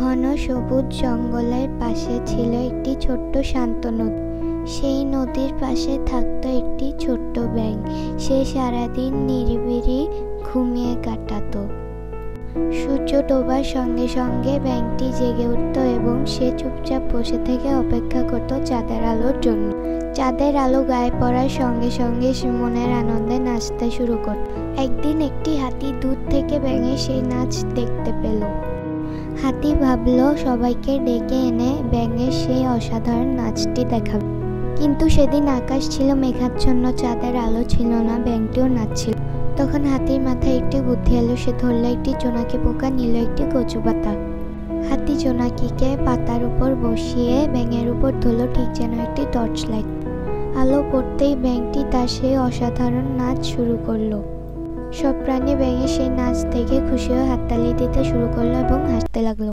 ঘন সবুজ জঙ্গলের পাশে ছিল একটি ছোট্ট শান্ত নদী। সেই নদীর পাশে থাকতো একটি ছোট্ট ব্যাঙ। সে সারাদিন নিরিবিলি ঘুমিয়ে কাটাতো। সূর্য ডোবার সঙ্গে সঙ্গে ব্যাঙটি জেগে উঠত এবং সে চুপচাপ বসে থেকে অপেক্ষা করত চাঁদের আলোর জন্য। চাঁদের আলো গায়ে পড়ার সঙ্গে সঙ্গে সে মনের আনন্দে নাচতে শুরু করত। একদিন একটি হাতি দূর থেকে ব্যাঙের সেই নাচ দেখতে পেল। হাতি ভাবল সবাইকে ডেকে এনে ব্যাঙের সেই অসাধারণ নাচটি দেখাবে। কিন্তু সেদিন আকাশ ছিল মেঘাচ্ছন্ন, চাঁদের আলো ছিল না, ব্যাঙটিও নাচছিল। তখন হাতির মাথায় একটি বুদ্ধি এলো। সে ধরল একটি জোনাকি পোকা, নিল একটি কচু পাতা। হাতি জোনাকিকে পাতার উপর বসিয়ে ব্যাঙের উপর ধরল, ঠিক যেন একটি টর্চ লাইট। আলো পড়তেই ব্যাঙটি তার সেই অসাধারণ নাচ শুরু করলো। সব প্রাণী ব্যাঙের সেই নাচ দেখে খুশি হয়ে হাততালি দিতে শুরু করলো এবং হাসতে